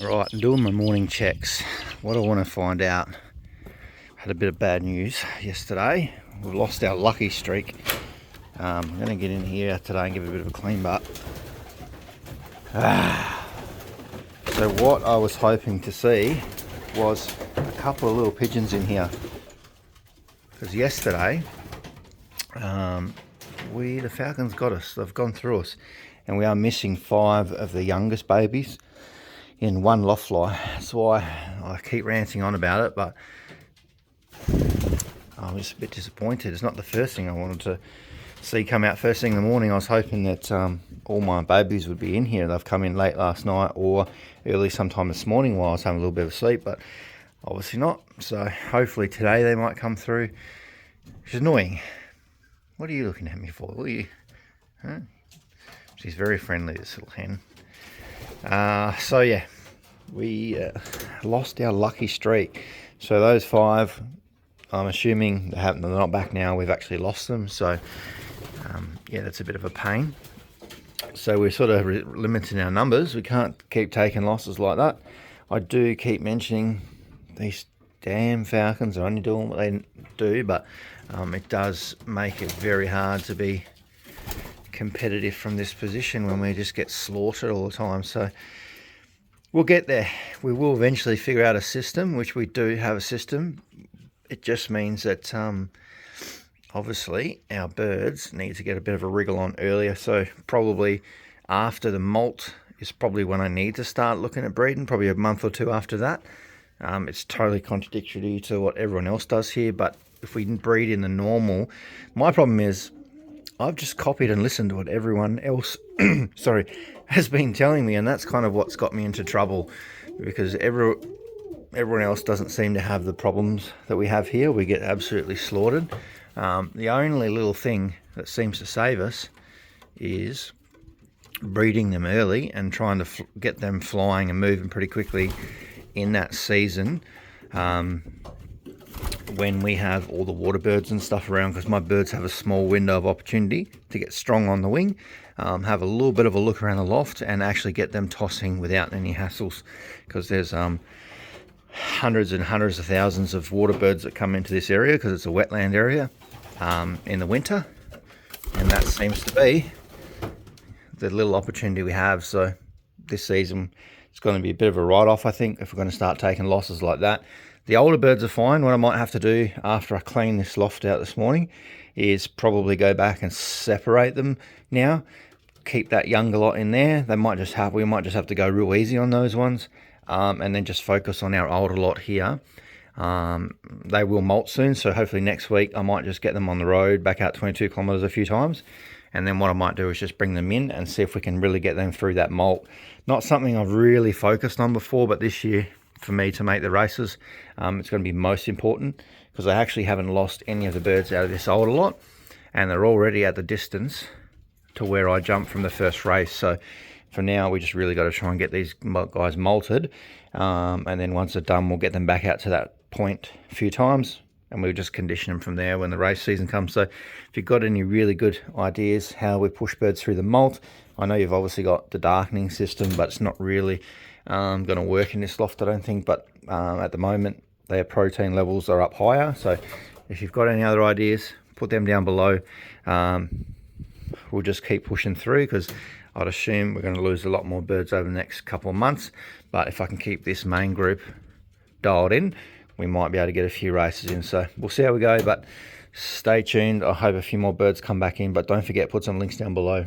Right, I'm doing my morning checks. What I want to find out, had a bit of bad news yesterday. We've lost our lucky streak. I'm going to get in here today and give it a bit of a clean up. So what I was hoping to see was a couple of little pigeons in here. Because yesterday, the Falcons got us. They've gone through us. And we are missing 5 of the youngest babies in one loft fly. That's why I keep ranting on about it, but I'm just a bit disappointed. It's not the first thing I wanted to see come out first thing in the morning. I was hoping that all my babies would be in here. They've come in late last night or early sometime this morning while I was having a little bit of sleep, but obviously not. So hopefully today they might come through, which is annoying. What are you looking at me for? What are you? Huh? She's very friendly, this little hen. So yeah, we lost our lucky streak. So those 5, I'm assuming they're not back now. We've actually lost them. So yeah, that's a bit of a pain. So we're sort of limiting our numbers. We can't keep taking losses like that. I do keep mentioning these damn Falcons are only doing what they do, but it does make it very hard to be competitive from this position when we just get slaughtered all the time. So we'll get there. We will eventually figure out a system, which we do have a system. It just means that obviously our birds need to get a bit of a wriggle on earlier. So probably after the molt is probably when I need to start looking at breeding, probably a month or 2 after that. It's totally contradictory to what everyone else does here, but if we breed in the normal, my problem is I've just copied and listened to what everyone else has been telling me, and that's kind of what's got me into trouble, because everyone else doesn't seem to have the problems that we have here. We get absolutely slaughtered. The only little thing that seems to save us is breeding them early and trying to get them flying and moving pretty quickly in that season. When we have all the water birds and stuff around, because my birds have a small window of opportunity to get strong on the wing, have a little bit of a look around the loft and actually get them tossing without any hassles, because there's hundreds and hundreds of thousands of water birds that come into this area because it's a wetland area in the winter, and that seems to be the little opportunity we have. So this season it's going to be a bit of a write-off, I think, if we're going to start taking losses like that. The older birds are fine. What I might have to do after I clean this loft out this morning is probably go back and separate them now. Keep that younger lot in there. We might just have to go real easy on those ones, and then just focus on our older lot here. They will molt soon, so hopefully next week I might just get them on the road back out 22 kilometers a few times. And then what I might do is just bring them in and see if we can really get them through that molt. Not something I've really focused on before, but this year, for me to make the races, it's going to be most important, because I actually haven't lost any of the birds out of this older lot, and they're already at the distance to where I jumped from the first race. So for now, we just really got to try and get these guys molted, and then once they're done, we'll get them back out to that point a few times, and we'll just condition them from there when the race season comes. So if you've got any really good ideas how we push birds through the molt, I know you've obviously got the darkening system, but it's not really going to work in this loft, I don't think. But at the moment, their protein levels are up higher. So if you've got any other ideas, put them down below. We'll just keep pushing through, because I'd assume we're going to lose a lot more birds over the next couple of months. But if I can keep this main group dialed in, we might be able to get a few races in. So we'll see how we go, but stay tuned. I hope a few more birds come back in, but don't forget, put some links down below.